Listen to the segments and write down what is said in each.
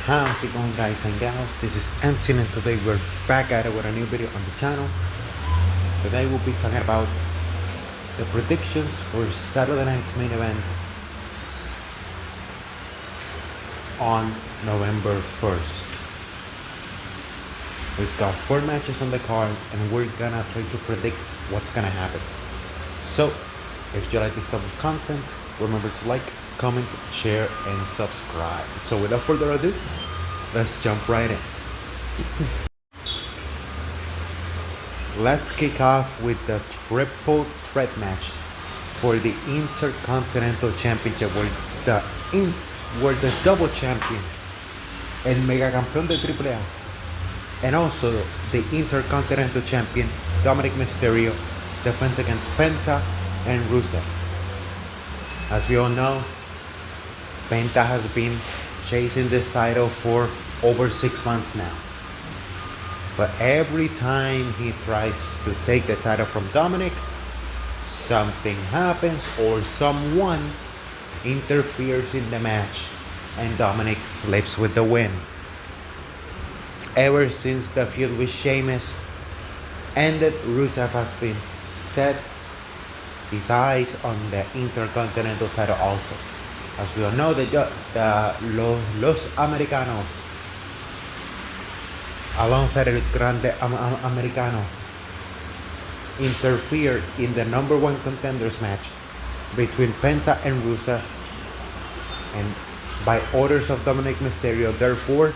How's it going, guys and gals? This is Anthony, and today we're back at it with a new video on the channel. Today we'll be talking about the predictions for Saturday night's main event on November 1st. We've got 4 matches on the card and we're gonna try to predict what's gonna happen. So, if you like this type of content, remember to like, comment, share, and subscribe. So without further ado, let's jump right in. Let's kick off with the triple threat match for the Intercontinental Championship, where the double champion and mega campeón de AAA and also the Intercontinental Champion Dominic Mysterio defends against Penta and Rusev. As we all know, Penta has been chasing this title for over 6 months now. But every time he tries to take the title from Dominic, something happens or someone interferes in the match and Dominic slips with the win. Ever since the feud with Sheamus ended, Rusev has been set his eyes on the Intercontinental title also. As we all know, Los Americanos, alongside El Grande Americano, interfered in the number 1 contenders match between Penta and Rusev, and by orders of Dominic Mysterio. Therefore,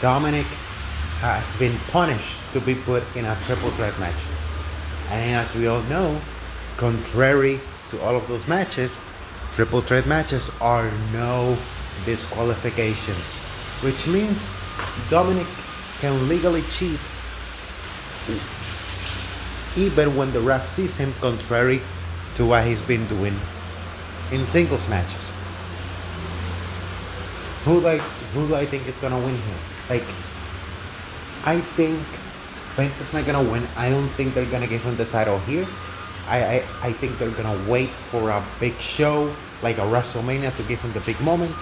Dominic has been punished to be put in a triple threat match. And as we all know, contrary to all of those matches, triple threat matches are no disqualifications, which means Dominic can legally cheat even when the ref sees him, contrary to what he's been doing in singles matches. Who do I think is gonna win here? I think Penta's not gonna win. I don't think they're gonna give him the title here. I think they're gonna wait for a big show like a WrestleMania to give him the big moment.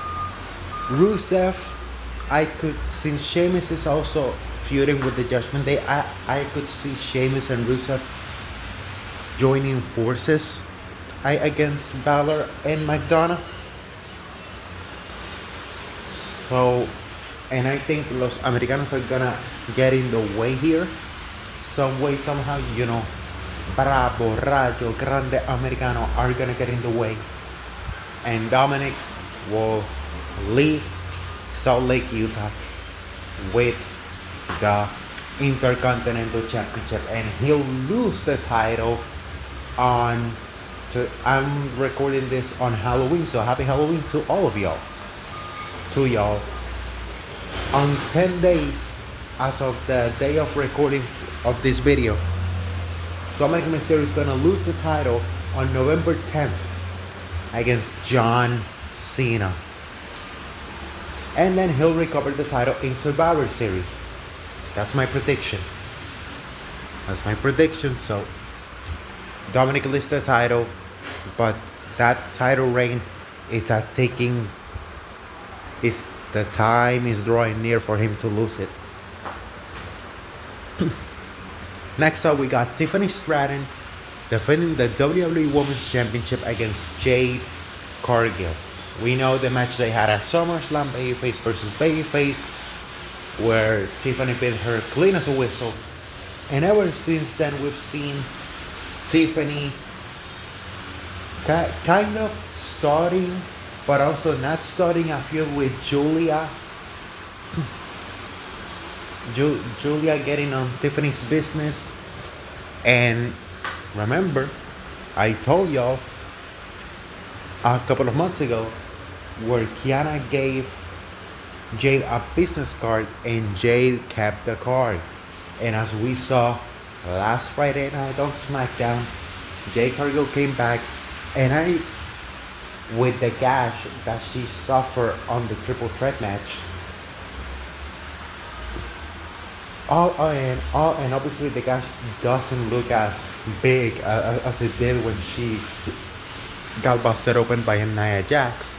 Rusev, since Sheamus is also feuding with the Judgment Day, I could see Sheamus and Rusev joining forces against Balor and McDonough. So, and I think Los Americanos are gonna get in the way here, some way, somehow, Bravo, Rayo, Grande Americano are gonna get in the way, and Dominic will leave Salt Lake, Utah with the Intercontinental Championship, and he'll lose the title I'm recording this on Halloween, so happy Halloween to all of y'all. To y'all. On 10 days, as of the day of recording of this video, Dominic Mysterio is going to lose the title on November 10th against John Cena. And then he'll recover the title in Survivor Series. That's my prediction. So Dominic loses the title, but that title reign is the time is drawing near for him to lose it. Next up, we got Tiffany Stratton defending the WWE Women's Championship against Jade Cargill. We know the match they had at SummerSlam, Babyface versus Babyface, where Tiffany beat her clean as a whistle. And ever since then, we've seen Tiffany kind of starting, but also not starting a feud with Julia. Julia getting on Tiffany's business. And remember, I told y'all a couple of months ago where Kiana gave Jade a business card and Jade kept the card. And as we saw last Friday night on SmackDown, Jade Cargill came back, and with the gash that she suffered on the triple threat match, and obviously the gash doesn't look as big as it did when she got busted open by Nia Jax.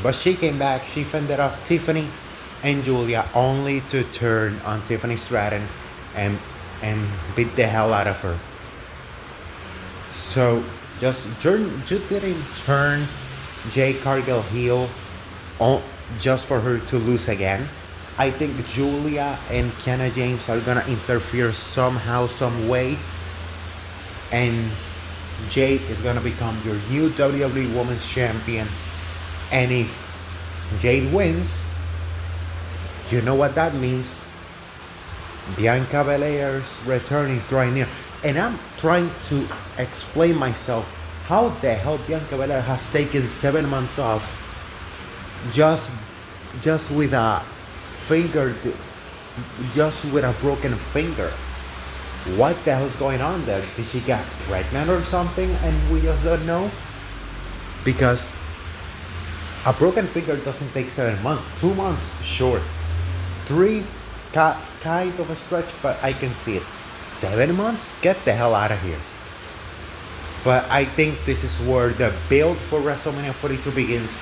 But she came back, she fended off Tiffany and Julia only to turn on Tiffany Stratton and beat the hell out of her. So you didn't turn Jade Cargill heel just for her to lose again. I think Julia and Kiana James are gonna interfere somehow, some way, and Jade is gonna become your new WWE Women's Champion. And if Jade wins, you know what that means. Bianca Belair's return is drawing near. And I'm trying to explain myself how the hell Bianca Belair has taken 7 months off just with a finger, just with a broken finger. What the hell's going on there? Did she get pregnant or something and we just don't know? Because a broken finger doesn't take 7 months. 2 months, sure. 3, kind of a stretch, but I can see it. 7 months? Get the hell out of here. But I think this is where the build for WrestleMania 42 begins,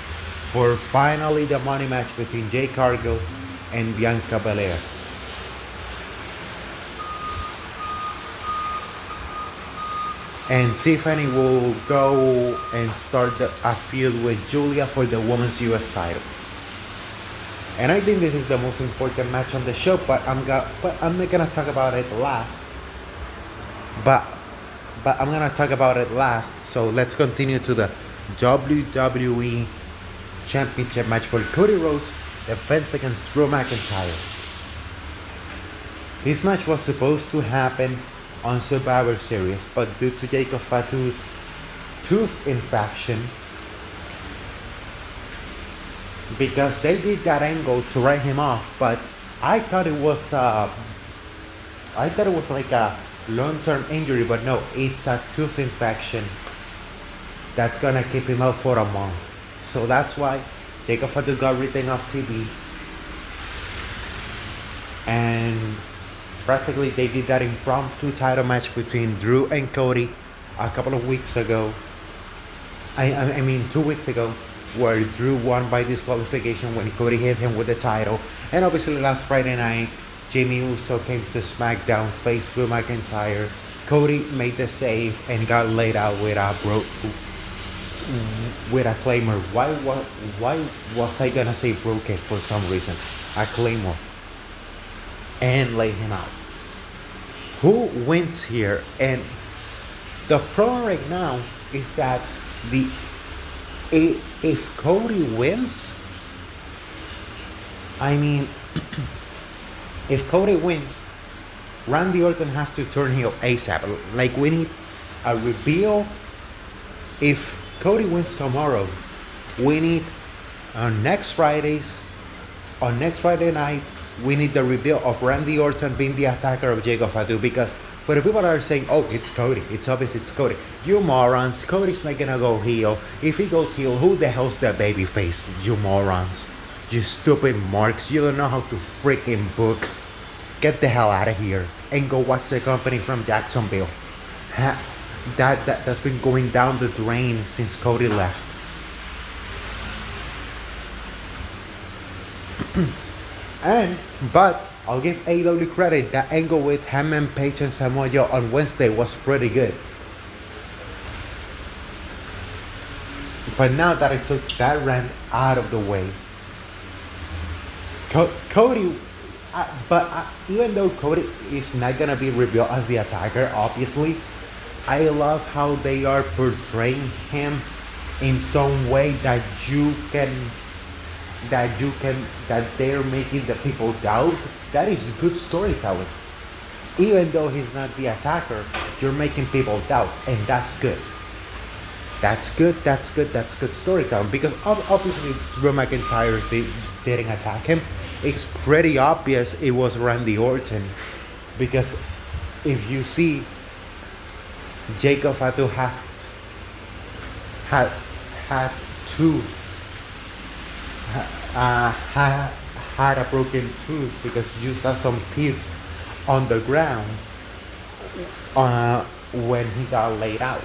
for finally the money match between Jade Cargill and Bianca Belair. And Tiffany will go and start a feud with Julia for the Women's US title. And I think this is the most important match on the show, but I'm not gonna talk about it last. But I'm gonna talk about it last. So let's continue to the WWE Championship match for Cody Rhodes defense against Drew McIntyre. This match was supposed to happen on Survivor Series, but due to Jacob Fatu's tooth infection, because they did that angle to write him off, but I thought it was like a long-term injury, but no, it's a tooth infection that's gonna keep him out for a month. So that's why Jacob Fatu got written off TV, and practically they did that impromptu title match between Drew and Cody a couple of weeks ago. I mean 2 weeks ago, where Drew won by disqualification when Cody hit him with the title. And obviously last Friday night, Jimmy Uso came to SmackDown, faced Drew McIntyre. Cody made the save and got laid out with a Claymore. Why was I gonna say broken for some reason? A Claymore. And laid him out. Who wins here? And the problem right now is that if Cody wins, I mean, if Cody wins, Randy Orton has to turn heel ASAP. Like, we need a reveal. If Cody wins tomorrow, we need on next Friday night, we need the reveal of Randy Orton being the attacker of Jacob Fatu. Because for the people that are saying, oh, it's Cody, it's obvious it's Cody, you morons, Cody's not gonna go heel. If he goes heel, who the hell's the baby face? You morons, you stupid marks, you don't know how to freaking book. Get the hell out of here and go watch the company from Jacksonville. That's been going down the drain since Cody left. But I'll give AEW credit. That angle with Hangman Page and Samoa Joe on Wednesday was pretty good. But now that I took that rant out of the way, Cody, even though Cody is not gonna be revealed as the attacker, obviously, I love how they are portraying him in some way that they're making the people doubt. That is good storytelling. Even though he's not the attacker, you're making people doubt, and that's good. That's good storytelling. Because obviously Drew McIntyre didn't attack him. It's pretty obvious it was Randy Orton, because if you see, Jacob Fatu had a broken tooth because you saw some teeth on the ground when he got laid out.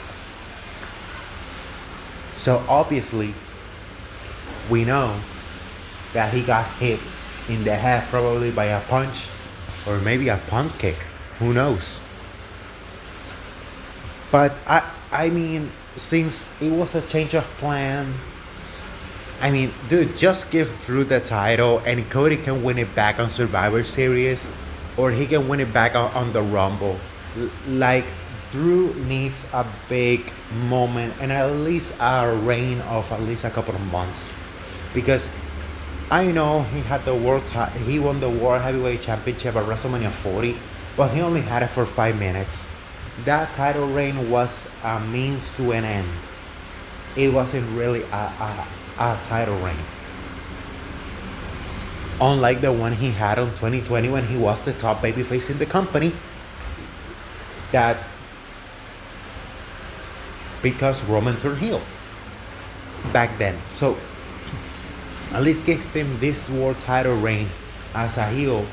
So obviously We know that he got hit in the head probably by a punch or maybe a punt kick. Who knows? But I mean, since it was a change of plan, I mean, dude, just give Drew the title and Cody can win it back on Survivor Series or he can win it back on the Rumble. Like, Drew needs a big moment and at least a reign of at least a couple of months. Because I know he had he won the World Heavyweight Championship at WrestleMania 40, but he only had it for 5 minutes. That title reign was a means to an end. It wasn't really a title reign. Unlike the one he had on 2020 when he was the top babyface in the company, that because Roman turned heel back then. So at least give him this world title reign as a heel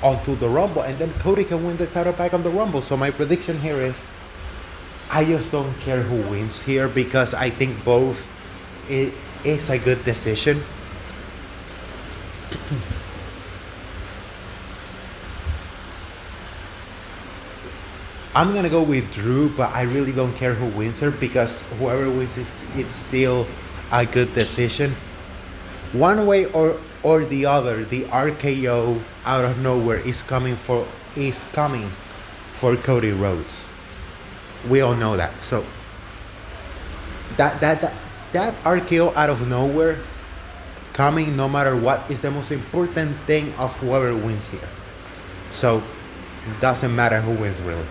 onto the Rumble, and then Cody can win the title back on the Rumble. So my prediction here is, I just don't care who wins here because I think both it is a good decision. I'm gonna go with Drew, but I really don't care who wins her because whoever wins it's still a good decision. One way or the other, the RKO out of nowhere is coming for Cody Rhodes. We all know that. So that RKO out of nowhere coming no matter what is the most important thing of whoever wins here. So doesn't matter who wins really.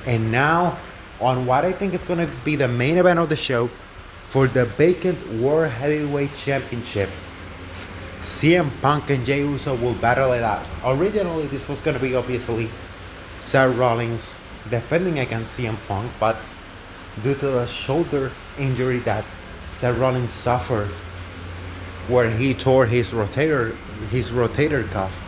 And now on what I think is going to be the main event of the show for the vacant World Heavyweight Championship, CM Punk and Jey Uso will battle it out. Originally this was going to be obviously Seth Rollins defending against CM Punk, but due to the shoulder injury that Seth Rollins suffered where he tore his rotator cuff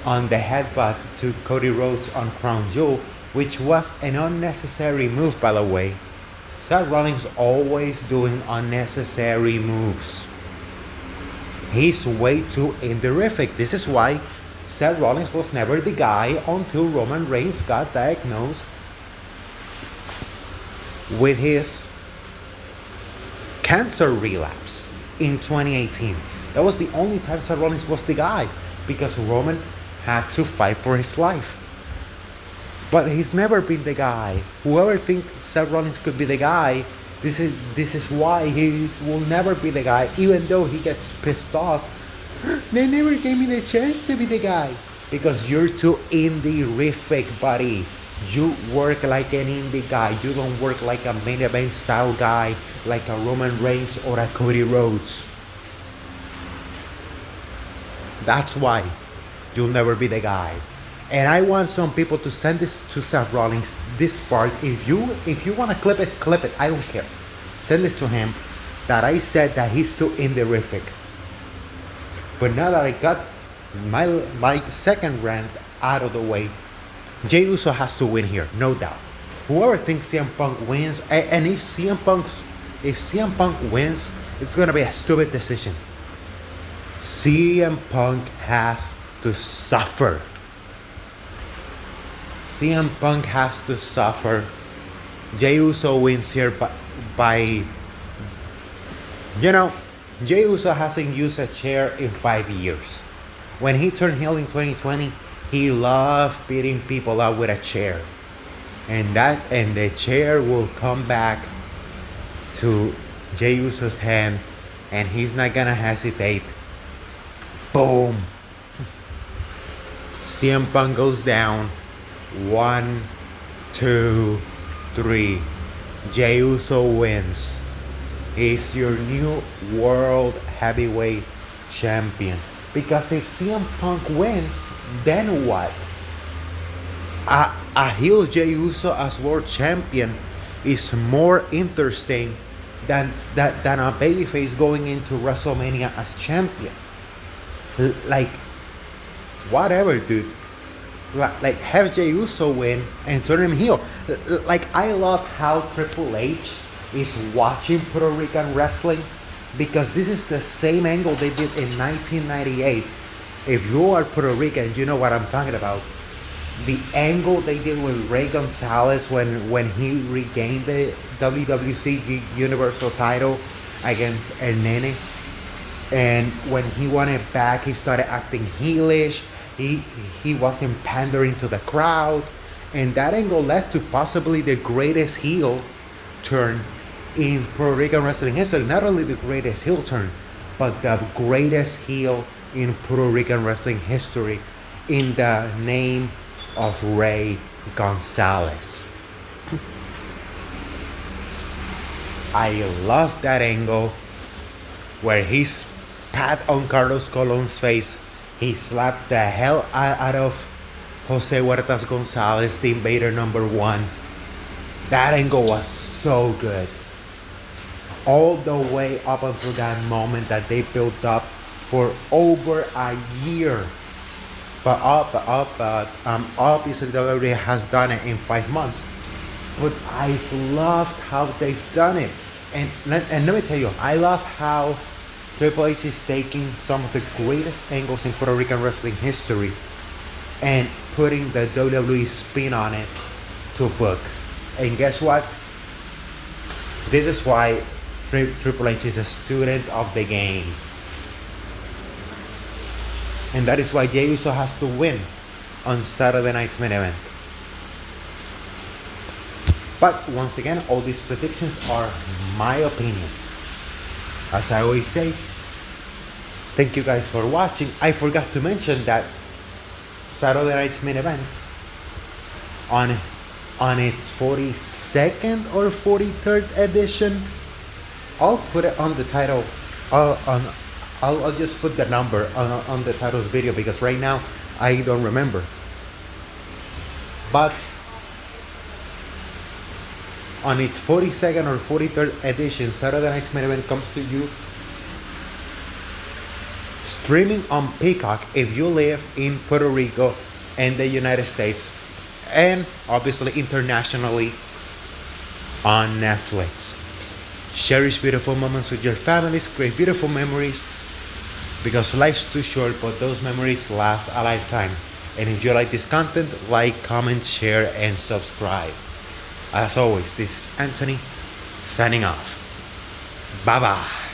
on the headbutt to Cody Rhodes on Crown Jewel, which was an unnecessary move, by the way. Seth Rollins always doing unnecessary moves. He's way too inderific. This is why Seth Rollins was never the guy until Roman Reigns got diagnosed with his cancer relapse in 2018. That was the only time Seth Rollins was the guy because Roman had to fight for his life. But he's never been the guy. Whoever thinks Seth Rollins could be the guy, this is why he will never be the guy, even though he gets pissed off. They never gave me the chance to be the guy. Because you're too indie-rific, buddy. You work like an indie guy. You don't work like a main event style guy, like a Roman Reigns or a Cody Rhodes. That's why you'll never be the guy. And I want some people to send this to Seth Rollins, this part. If you want to clip it. I don't care. Send it to him that I said that he's too indie-rific. But now that I got my second rant out of the way, Jey Uso has to win here, no doubt. Whoever thinks CM Punk wins, and if CM Punk wins, it's gonna be a stupid decision. CM Punk has to suffer. CM Punk has to suffer. Jey Uso wins here by Jey Uso hasn't used a chair in 5 years. When he turned heel in 2020, he loved beating people up with a chair. And the chair will come back to Jey Uso's hand and he's not gonna hesitate. Boom. CM Punk goes down. 1, 2, 3. Jey Uso wins. He's your new World Heavyweight Champion. Because if CM Punk wins, then what? A heel Jey Uso as World Champion is more interesting than a babyface going into WrestleMania as champion. Like, whatever, dude. Like, have Jey Uso win and turn him heel. Like, I love how Triple H is watching Puerto Rican wrestling, because this is the same angle they did in 1998. If you are Puerto Rican, you know what I'm talking about. The angle they did with Ray Gonzalez when he regained the WWC Universal title against El Nene. And when he won it back, he started acting heelish. He wasn't pandering to the crowd. And that angle led to possibly the greatest heel turn in Puerto Rican wrestling history. Not only the greatest heel turn, but the greatest heel in Puerto Rican wrestling history, in the name of Ray Gonzalez. I love that angle where he spat on Carlos Colon's face. He slapped the hell out of Jose Huertas Gonzalez, the Invader #1. That angle was so good. All the way up until that moment that they built up for over a year. But obviously WWE has done it in 5 months. But I've loved how they've done it. And let me tell you, I love how Triple H is taking some of the greatest angles in Puerto Rican wrestling history and putting the WWE spin on it to book. And guess what? This is why Triple H is a student of the game. And that is why Jey Uso has to win on Saturday night's main event. But once again, all these predictions are my opinion. As I always say, thank you guys for watching. I forgot to mention that Saturday night's main event on its 42nd or 43rd edition, I'll put it on the title. I'll just put the number on the title's video, because right now I don't remember. But on its 42nd or 43rd edition, Saturday night's main event comes to you streaming on Peacock if you live in Puerto Rico and the United States, and obviously internationally on Netflix. Cherish beautiful moments with your families, create beautiful memories, because life's too short, but those memories last a lifetime. And if you like this content, like, comment, share, and subscribe. As always, this is Anthony signing off. Bye bye.